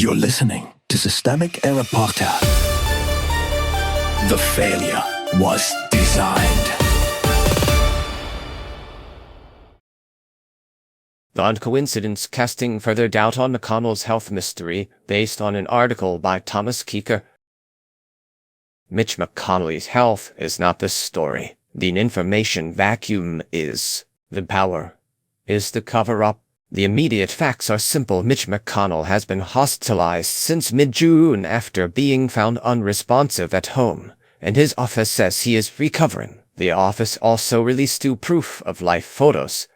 You're listening to Systemic Error Podcast. The failure was designed. Non-coincidence casting further doubt on McConnell's health mystery, based on an article by Thomas Keeker. Mitch McConnell's health is not the story. The information vacuum is. The power is the cover-up. The immediate facts are simple. Mitch McConnell has been hospitalized since mid-June after being found unresponsive at home, and his office says he is recovering. The office also released 2 proof-of-life photos,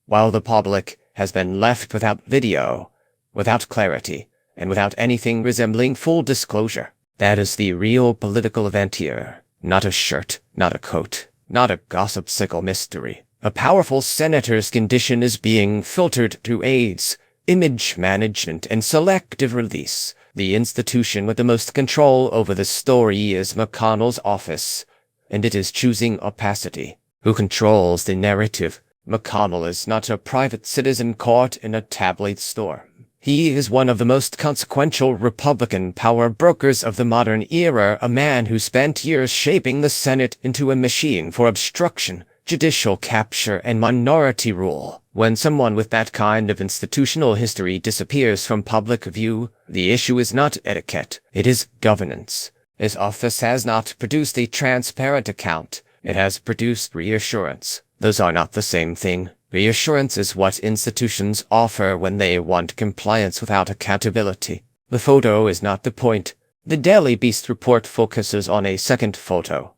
while the public has been left without video, without clarity, and without anything resembling full disclosure. That is the real political event here. Not a shirt, not a coat, not a gossip sickle mystery. A powerful senator's condition is being filtered through aides, image management, and selective release. The institution with the most control over the story is McConnell's office, and it is choosing opacity. Who controls the narrative? McConnell is not a private citizen caught in a tabloid storm. He is one of the most consequential Republican power brokers of the modern era, a man who spent years shaping the Senate into a machine for obstruction, judicial capture, and minority rule. When someone with that kind of institutional history disappears from public view, the issue is not etiquette, it is governance. His office has not produced a transparent account, it has produced reassurance. Those are not the same thing. Reassurance is what institutions offer when they want compliance without accountability. The photo is not the point. The Daily Beast report focuses on a second photo.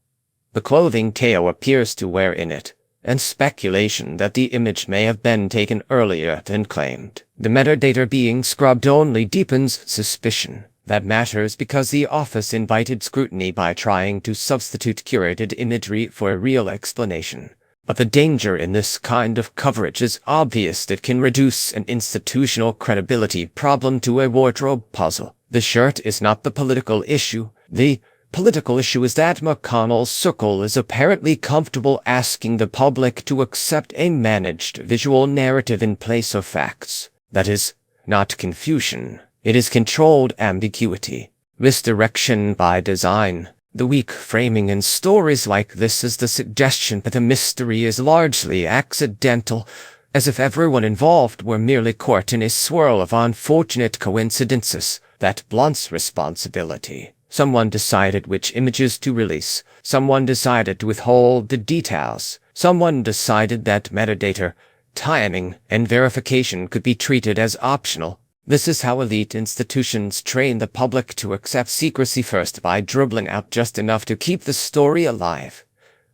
The clothing Teo appears to wear in it, and speculation that the image may have been taken earlier than claimed. The metadata being scrubbed only deepens suspicion. That matters because the office invited scrutiny by trying to substitute curated imagery for a real explanation. But the danger in this kind of coverage is obvious. It can reduce an institutional credibility problem to a wardrobe puzzle. The shirt is not the political issue. The political issue is that McConnell's circle is apparently comfortable asking the public to accept a managed visual narrative in place of facts. That is not confusion. It is controlled ambiguity. Misdirection by design. The weak framing in stories like this is the suggestion that the mystery is largely accidental, as if everyone involved were merely caught in a swirl of unfortunate coincidences. That blunts responsibility. Someone decided which images to release. Someone decided to withhold the details. Someone decided that metadata, timing, and verification could be treated as optional. This is how elite institutions train the public to accept secrecy, first by dribbling out just enough to keep the story alive,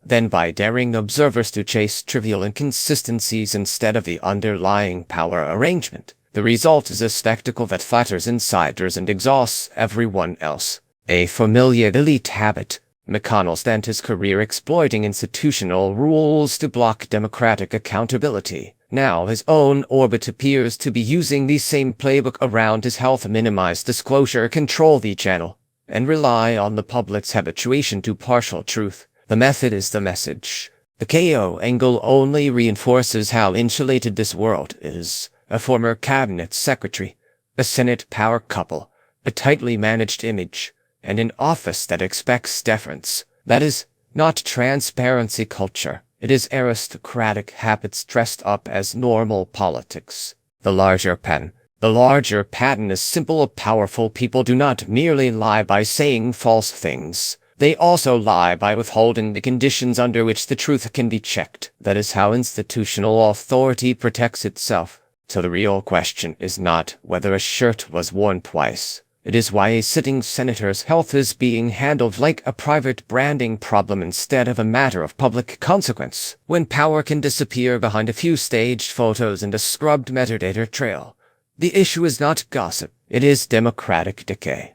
then by daring observers to chase trivial inconsistencies instead of the underlying power arrangement. The result is a spectacle that flatters insiders and exhausts everyone else. A familiar elite habit. McConnell spent his career exploiting institutional rules to block democratic accountability. Now his own orbit appears to be using the same playbook around his health: minimize disclosure, control the channel, and rely on the public's habituation to partial truth. The method is the message. The KO angle only reinforces how insulated this world is. A former cabinet secretary, a Senate power couple, a tightly managed image, and an office that expects deference. That is not transparency culture. It is aristocratic habits dressed up as normal politics. The larger pattern is simple. Powerful people do not merely lie by saying false things. They also lie by withholding the conditions under which the truth can be checked. That is how institutional authority protects itself. So the real question is not whether a shirt was worn twice. It is why a sitting senator's health is being handled like a private branding problem instead of a matter of public consequence. When power can disappear behind a few staged photos and a scrubbed metadata trail, the issue is not gossip, it is democratic decay.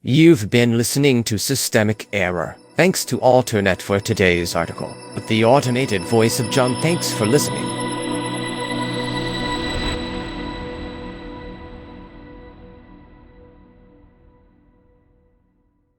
You've been listening to Systemic Error. Thanks to Alternet for today's article. With the automated voice of John, thanks for listening.